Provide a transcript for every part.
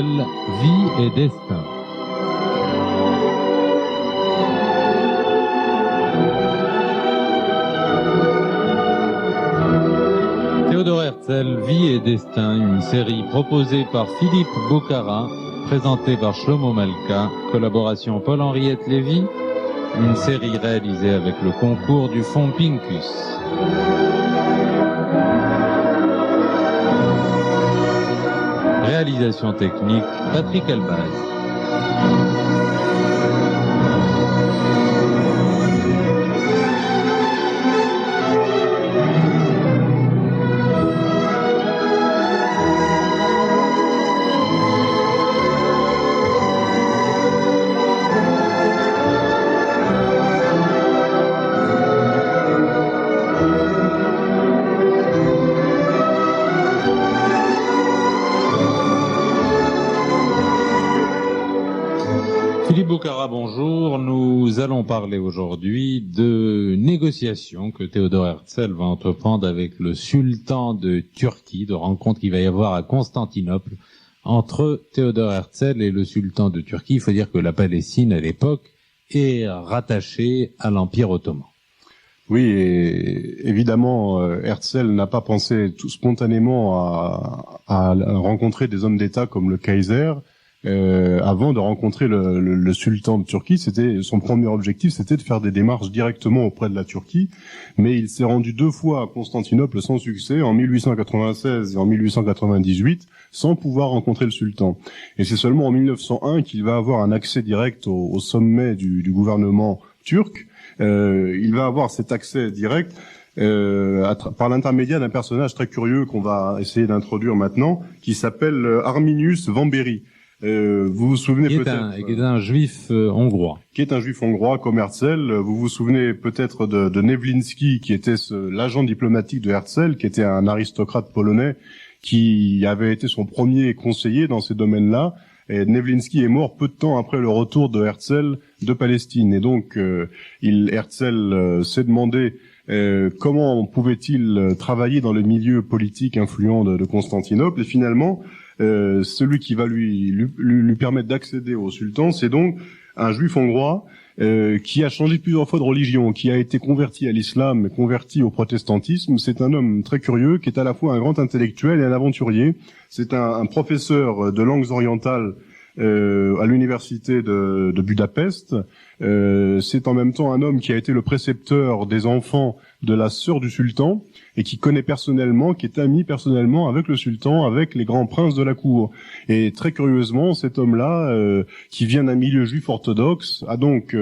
Herzl, Vie et destin. Théodore Herzl, Vie et destin, une série proposée par Philippe Bocara, présentée par Shlomo Malka, collaboration Paul-Henriette Lévy, une série réalisée avec le concours du Fonds Pincus. Réalisation technique, Patrick Elbaz. Philippe Bocara, bonjour. Nous allons parler aujourd'hui de négociations que Théodore Herzl va entreprendre avec le sultan de Turquie, de rencontre qu'il va y avoir à Constantinople entre Théodore Herzl et le sultan de Turquie. Il faut dire que la Palestine, à l'époque, est rattachée à l'Empire ottoman. Oui, et évidemment, Herzl n'a pas pensé tout spontanément à rencontrer des hommes d'État comme le Kaiser. Avant de rencontrer le sultan de Turquie, c'était son premier objectif, c'était de faire des démarches directement auprès de la Turquie, mais il s'est rendu 2 fois à Constantinople sans succès, en 1896 et en 1898, sans pouvoir rencontrer le sultan. Et c'est seulement en 1901 qu'il va avoir un accès direct au sommet du gouvernement turc. Il va avoir cet accès direct par l'intermédiaire d'un personnage très curieux qu'on va essayer d'introduire maintenant, qui s'appelle Arminius Vambéry. Vous vous souvenez peut-être... Qui est un juif hongrois. Qui est un juif hongrois comme Herzl. Vous vous souvenez peut-être de Nevlinski, qui était l'agent diplomatique de Herzl, qui était un aristocrate polonais, qui avait été son premier conseiller dans ces domaines-là. Et Nevlinski est mort peu de temps après le retour de Herzl de Palestine. Et donc, Herzl s'est demandé comment pouvait-il travailler dans le milieu politique influent de Constantinople. Et finalement, celui qui va lui permettre d'accéder au sultan, c'est donc un juif hongrois qui a changé plusieurs fois de religion, qui a été converti à l'islam, converti au protestantisme. C'est un homme très curieux, qui est à la fois un grand intellectuel et un aventurier. C'est un professeur de langues orientales à l'université de Budapest. C'est en même temps un homme qui a été le précepteur des enfants de la sœur du sultan et qui connaît personnellement, qui est ami personnellement avec le sultan, avec les grands princes de la cour. Et très curieusement, cet homme-là, qui vient d'un milieu juif orthodoxe, a donc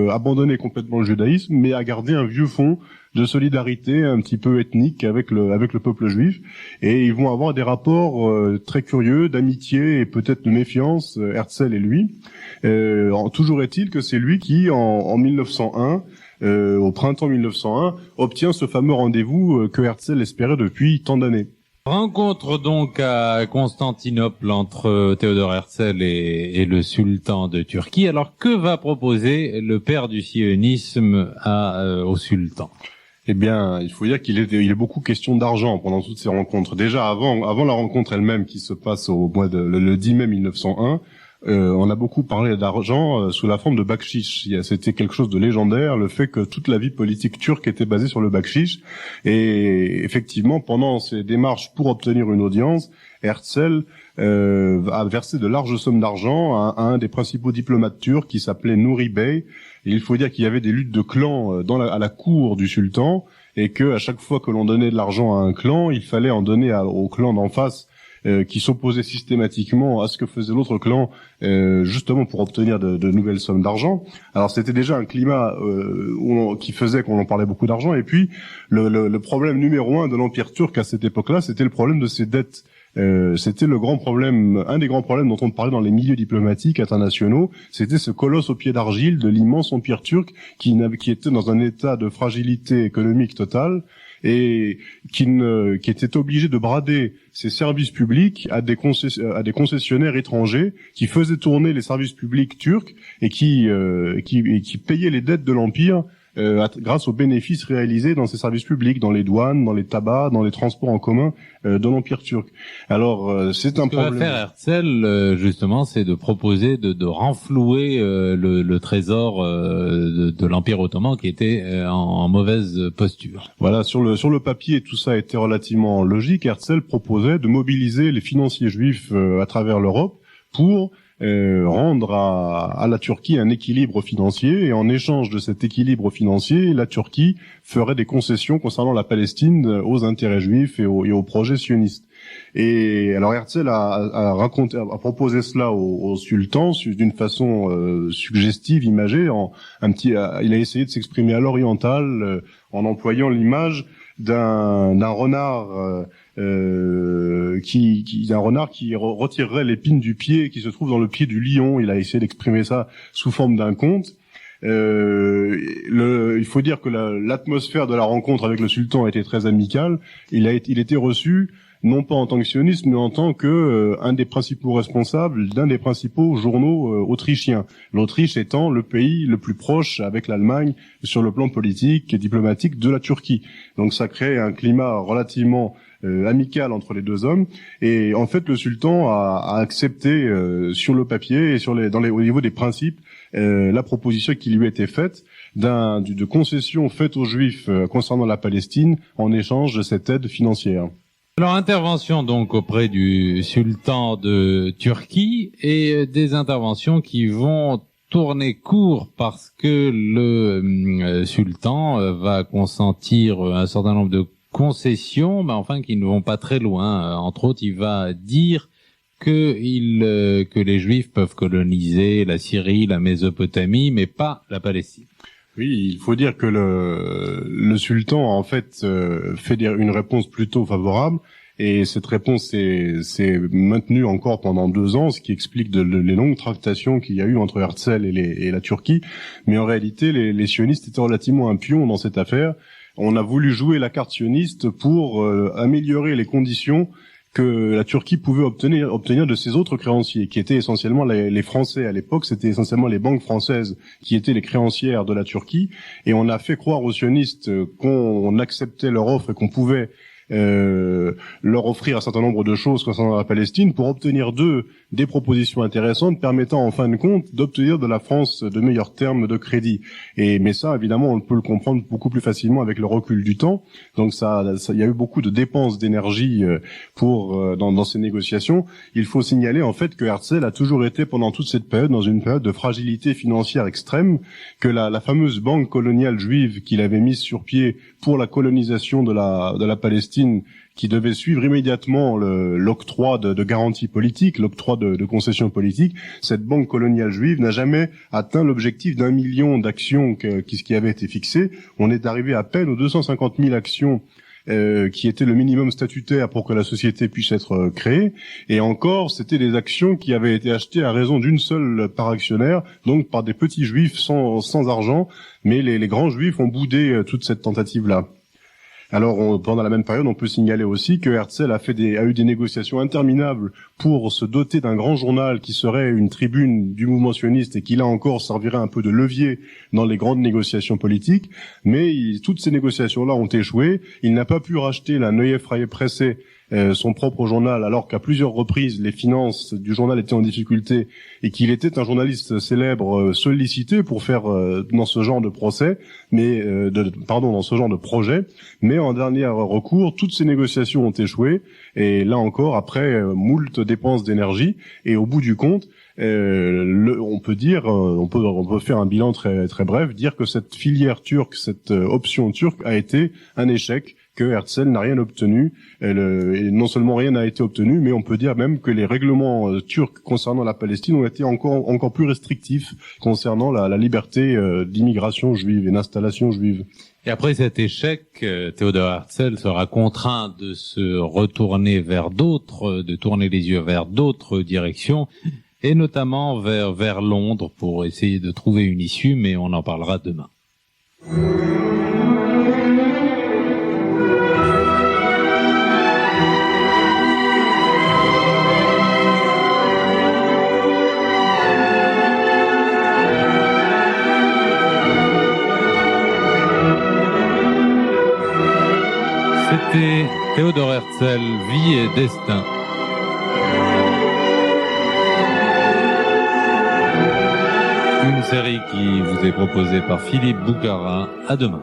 abandonné complètement le judaïsme, mais a gardé un vieux fond de solidarité un petit peu ethnique avec le peuple juif. Et ils vont avoir des rapports très curieux, d'amitié et peut-être de méfiance, Herzl et lui. Toujours est-il que c'est lui qui, en 1901, au printemps 1901, obtient ce fameux rendez-vous que Herzl espérait depuis tant d'années. Rencontre donc à Constantinople entre Théodore Herzl et le sultan de Turquie. Alors, que va proposer le père du sionisme au sultan ? Eh bien, il faut dire qu'il est beaucoup question d'argent pendant toutes ces rencontres. Déjà, avant la rencontre elle-même qui se passe au mois le 10 mai 1901, on a beaucoup parlé d'argent sous la forme de bakshish. C'était quelque chose de légendaire, le fait que toute la vie politique turque était basée sur le bakshish. Et effectivement, pendant ces démarches pour obtenir une audience, Herzl a versé de larges sommes d'argent à un des principaux diplomates turcs qui s'appelait Nuri Bey. Et il faut dire qu'il y avait des luttes de clans à la cour du sultan, et que à chaque fois que l'on donnait de l'argent à un clan, il fallait en donner au clan d'en face, qui s'opposait systématiquement à ce que faisait l'autre clan, justement pour obtenir de nouvelles sommes d'argent. Alors c'était déjà un climat qui faisait qu'on en parlait beaucoup d'argent. Et puis le problème numéro 1 de l'Empire turc à cette époque-là, c'était le problème de ses dettes. C'était le grand problème, un des grands problèmes dont on parlait dans les milieux diplomatiques internationaux. C'était ce colosse au pied d'argile de l'immense empire turc qui était dans un état de fragilité économique totale et qui était obligé de brader ses services publics à des concessionnaires étrangers qui faisaient tourner les services publics turcs et qui payaient les dettes de l'empire grâce aux bénéfices réalisés dans ces services publics, dans les douanes, dans les tabacs, dans les transports en commun de l'Empire turc. Alors c'est un problème. Ce que va faire Herzl, justement, c'est de proposer de renflouer le trésor de l'Empire ottoman qui était en mauvaise posture. Voilà, sur le papier, tout ça était relativement logique. Herzl proposait de mobiliser les financiers juifs à travers l'Europe pour rendre à la Turquie un équilibre financier, et en échange de cet équilibre financier, la Turquie ferait des concessions concernant la Palestine aux intérêts juifs et aux projets sionistes. Et alors Herzl a proposé cela au sultan d'une façon suggestive, imagée. Il a essayé de s'exprimer à l'oriental en employant l'image d'un renard d'un renard qui retirerait l'épine du pied qui se trouve dans le pied du lion. Il a essayé d'exprimer ça sous forme d'un conte. Il faut dire que l'atmosphère de la rencontre avec le sultan était très amicale. Il était reçu non pas en tant que sioniste, mais en tant que un des principaux responsables d'un des principaux journaux autrichiens. L'Autriche étant le pays le plus proche avec l'Allemagne sur le plan politique et diplomatique de la Turquie. Donc ça crée un climat relativement amical entre les deux hommes. Et en fait, le sultan a accepté sur le papier et au niveau des principes la proposition qui lui était faite de concessions faites aux Juifs concernant la Palestine en échange de cette aide financière. Alors, intervention donc auprès du sultan de Turquie, et des interventions qui vont tourner court parce que le sultan va consentir un certain nombre de concessions, mais enfin qui ne vont pas très loin. Entre autres, il va dire que les Juifs peuvent coloniser la Syrie, la Mésopotamie, mais pas la Palestine. Oui, il faut dire que le sultan en fait fait une réponse plutôt favorable, et cette réponse s'est maintenue encore pendant 2 ans, ce qui explique les longues tractations qu'il y a eu entre Herzl et la Turquie. Mais en réalité, les sionistes étaient relativement un pion dans cette affaire. On a voulu jouer la carte sioniste pour améliorer les conditions que la Turquie pouvait obtenir de ses autres créanciers, qui étaient essentiellement les Français. À l'époque, c'était essentiellement les banques françaises qui étaient les créancières de la Turquie, et on a fait croire aux sionistes qu'on acceptait leur offre et qu'on pouvait leur offrir un certain nombre de choses concernant la Palestine pour obtenir d'eux des propositions intéressantes permettant en fin de compte d'obtenir de la France de meilleurs termes de crédit. Mais ça, évidemment, on peut le comprendre beaucoup plus facilement avec le recul du temps. Donc il y a eu beaucoup de dépenses d'énergie dans ces négociations. Il faut signaler en fait que Herzl a toujours été pendant toute cette période dans une période de fragilité financière extrême, que la fameuse banque coloniale juive qu'il avait mise sur pied pour la colonisation de la Palestine, qui devait suivre immédiatement l'octroi de garanties politiques, l'octroi de concessions politiques, cette banque coloniale juive n'a jamais atteint l'objectif d'1 million d'actions qui avait été fixé. On est arrivé à peine aux 250 000 actions qui était le minimum statutaire pour que la société puisse être créée, et encore c'était des actions qui avaient été achetées à raison d'une seule par actionnaire, donc par des petits juifs sans argent, mais les grands juifs ont boudé toute cette tentative-là. Alors, pendant la même période, on peut signaler aussi que Herzl a eu des négociations interminables pour se doter d'un grand journal qui serait une tribune du mouvement sioniste et qui, là encore, servirait un peu de levier dans les grandes négociations politiques. Mais toutes ces négociations-là ont échoué. Il n'a pas pu racheter la Neue Freie Presse, son propre journal, alors qu'à plusieurs reprises les finances du journal étaient en difficulté et qu'il était un journaliste célèbre sollicité pour faire dans ce genre de procès, dans ce genre de projet. Mais en dernier recours, toutes ces négociations ont échoué, et là encore, après moult dépenses d'énergie, et au bout du compte, on peut faire un bilan très très bref, dire que cette filière turque, cette option turque a été un échec, que Herzl n'a rien obtenu, et non seulement rien n'a été obtenu, mais on peut dire même que les règlements turcs concernant la Palestine ont été encore plus restrictifs concernant la liberté d'immigration juive et d'installation juive. Et après cet échec, Theodor Herzl sera contraint de se retourner de tourner les yeux vers d'autres directions, et notamment vers Londres pour essayer de trouver une issue, mais on en parlera demain. C'était Théodore Herzl, Vie et Destin. Une série qui vous est proposée par Philippe Boucara. À demain.